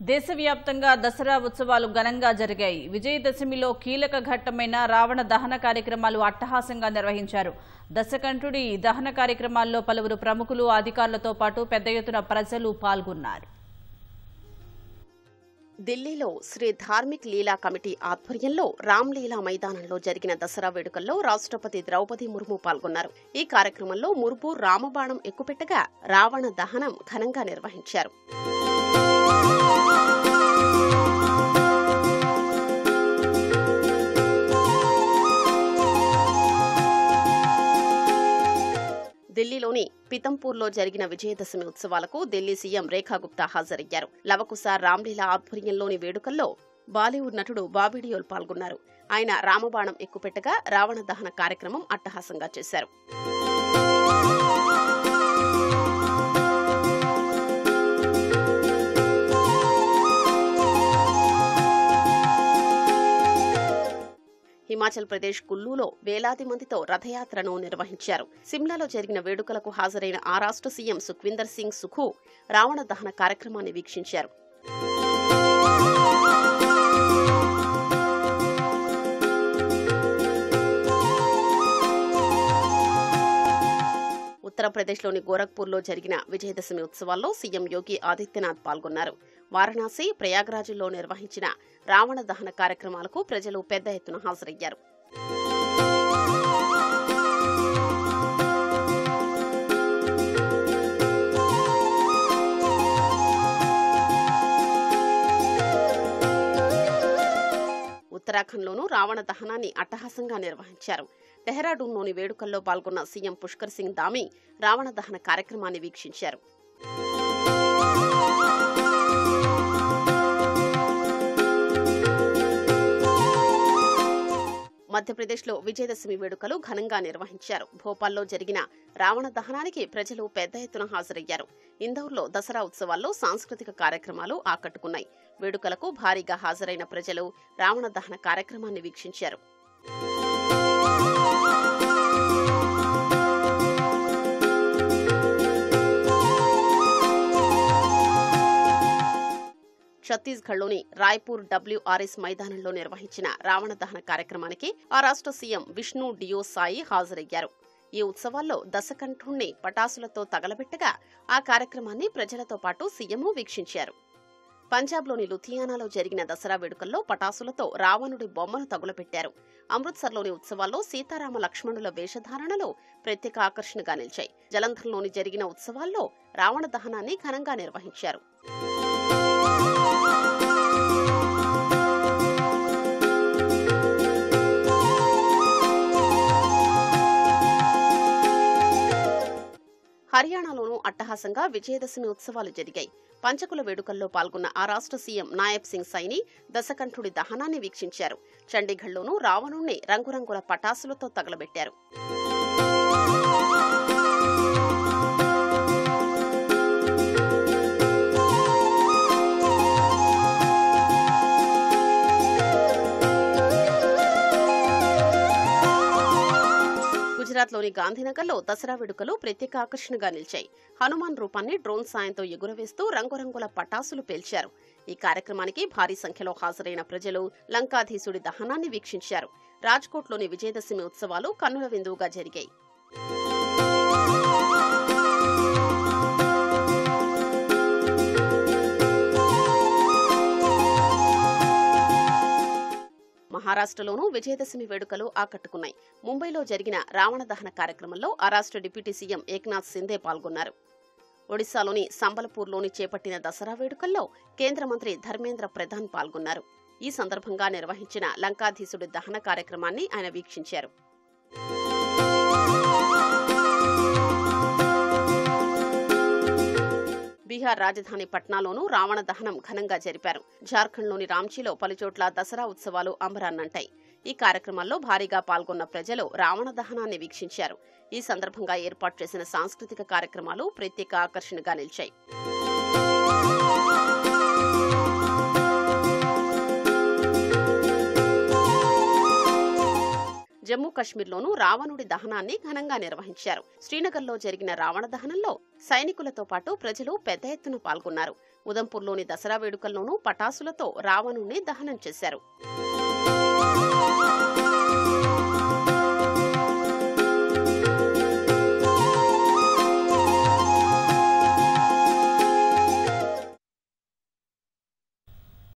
దేశవ్యాప్తంగా దసరా ఉత్సవాలు ఘనంగా జరిగాయి. విజయదశమిలో కీలక ఘట్టమైన రావణ దహన కార్యక్రమాలు అట్టహాసంగా నిర్వహించారు. దశకంఠుడి దహన కార్యక్రమాల్లో పలువురు ప్రముఖులు, అధికారులతో పాటు పెద్ద ఎత్తున ప్రజలు పాల్గొన్నారు. ఢిల్లీలో శ్రీ ధార్మిక్ లీలా కమిటీ ఆధ్వర్యంలో రామ్లీలా మైదానంలో జరిగిన దసరా వేడుకల్లో రాష్ట్రపతి ద్రౌపది ముర్ము పాల్గొన్నారు. ఈ కార్యక్రమంలో ముర్ము రామబాణం ఎక్కుపెట్టగా రావణ దహనం ఘనంగా నిర్వహించారు. ఢిల్లీలోని పితంపూర్లో జరిగిన విజయదశమి ఉత్సవాలకు ఢిల్లీ సీఎం రేఖా గుప్తా హాజరయ్యారు. లవకుశ రామ్లీలా ఆధ్వర్యంలోని వేడుకల్లో బాలీవుడ్ నటుడు బాబీ డియోల్ పాల్గొన్నారు. ఆయన రామబాణం ఎక్కుపెట్టగా రావణ దహన కార్యక్రమం అట్టహాసంగా చేశారు. హిమాచల్ ప్రదేశ్ కుల్లూలో వేలాది మందితో రథయాత్రను నిర్వహించారు. సిమ్లాలో జరిగిన వేడుకలకు హాజరైన ఆ రాష్ట్ర సీఎం సుఖ్వీందర్ సింగ్ సుఖు రావణ దహన కార్యక్రమాన్ని వీక్షించారు. ఉత్తరప్రదేశ్లోని గోరఖ్పూర్లో జరిగిన విజయదశమి ఉత్సవాల్లో సీఎం యోగి ఆదిత్యనాథ్ పాల్గొన్నారు. వారణాసి, ప్రయాగ్రాజ్లో నిర్వహించిన రావణ దహన కార్యక్రమాలకు ప్రజలు పెద్ద ఎత్తున హాజరయ్యారు. ఉత్తరాఖండ్లోనూ రావణ దహనాన్ని అట్టహాసంగా నిర్వహించారు. డెహ్రాడూన్లోని వేడుకల్లో పాల్గొన్న సీఎం పుష్కర్ సింగ్ ధామీ రావణ దహన కార్యక్రమాన్ని వీక్షించారు. మధ్యప్రదేశ్లో విజయదశమి వేడుకలు ఘనంగా నిర్వహించారు. భోపాల్లో జరిగిన రావణ దహనానికి ప్రజలు పెద్ద ఎత్తున హాజరయ్యారు. ఇందోర్లో దసరా ఉత్సవాల్లో సాంస్కృతిక కార్యక్రమాలు ఆకట్టుకున్నాయి. వేడుకలకు భారీగా హాజరైన ప్రజలు రావణ దహన కార్యక్రమాన్ని వీక్షించారు. ఛత్తీస్గఢ్లోని రాయ్పూర్ WRS మైదానంలో నిర్వహించిన రావణ దహన కార్యక్రమానికి ఆ రాష్ట్ర సీఎం విష్ణు డియో సాయి హాజరయ్యారు. ఈ ఉత్సవాల్లో దశకంఠుణ్ణి పటాసులతో తగలబెట్టగా ఆ కార్యక్రమాన్ని ప్రజలతో పాటు సీఎం వీక్షించారు. పంజాబ్లోని లుధియానాలో జరిగిన దసరా వేడుకల్లో పటాసులతో రావణుడి బొమ్మను తగులపెట్టారు. అమృత్సర్లోని ఉత్సవాల్లో సీతారామ లక్ష్మణుల వేషధారణలో ప్రత్యేక ఆకర్షణగా నిలిచాయి. జలంధర్లోని జరిగిన ఉత్సవాల్లో రావణ దహనాన్ని ఘనంగా నిర్వహించారు. హర్యానాలోనూ అట్టహాసంగా విజయదశమి ఉత్సవాలు జరిగాయి. పంచకుల వేడుకల్లో పాల్గొన్న ఆ రాష్ట్ర సీఎం నాయబ్ సింగ్ సైని దశకంఠుడి దహనాన్ని వీక్షించారు. చండీగఢ్లోనూ రావణుణ్ణి రంగురంగుల పటాసులతో తగలబెట్టారు. గుజరాత్లోని గాంధీనగర్లో దసరా వేడుకలు ప్రత్యేక ఆకర్షణగా నిలిచాయి. హనుమాన్ రూపాన్ని డ్రోన్ సాయంతో ఎగురవేస్తూ రంగురంగుల పటాసులు పేల్చారు. ఈ కార్యక్రమానికి భారీ సంఖ్యలో హాజరైన ప్రజలు లంకాధీసుడి దహనాన్ని వీక్షించారు. రాజ్కోట్లోని విజయదశమి ఉత్సవాలు కన్నుల విందువుగా జరిగాయి. మహారాష్ట్రలోనూ విజయదశమి వేడుకలు ఆకట్టుకున్నాయి. ముంబైలో జరిగిన రావణ దహన కార్యక్రమంలో ఆ రాష్ట్ర డిప్యూటీ సీఎం ఏక్నాథ్ సింధే పాల్గొన్నారు. ఒడిశాలోని సంబల్పూర్లోని చేపట్టిన దసరా వేడుకల్లో కేంద్ర మంత్రి ధర్మేంద్ర ప్రధాన్ పాల్గొన్నారు. ఈ సందర్భంగా నిర్వహించిన లంకాధీసుడి దహన కార్యక్రమాన్ని ఆయన వీక్షించారు. బీహార్ రాజధాని పట్నాలోనూ రావణ దహనం ఘనంగా జరిపారు. జార్ఖండ్లోని రాంచీలో పలుచోట్ల దసరా ఉత్సవాలు అంబరాన్నంటాయి. ఈ కార్యక్రమాల్లో భారీగా పాల్గొన్న ప్రజలు రావణ దహనాన్ని వీక్షించారు. ఈ సందర్భంగా ఏర్పాటు చేసిన సాంస్కృతిక కార్యక్రమాలు ప్రత్యేక ఆకర్షణగా నిలిచాయి. జమ్మూ కశ్మీర్లోనూ రావణుడి దహనాన్ని ఘనంగా నిర్వహించారు. శ్రీనగర్లో జరిగిన రావణ దహనంలో సైనికులతో పాటు ప్రజలు పెద్ద ఎత్తున పాల్గొన్నారు. ఉదంపూర్లోని దసరా వేడుకల్లోనూ పటాసులతో రావణుణ్ణి దహనం చేశారు.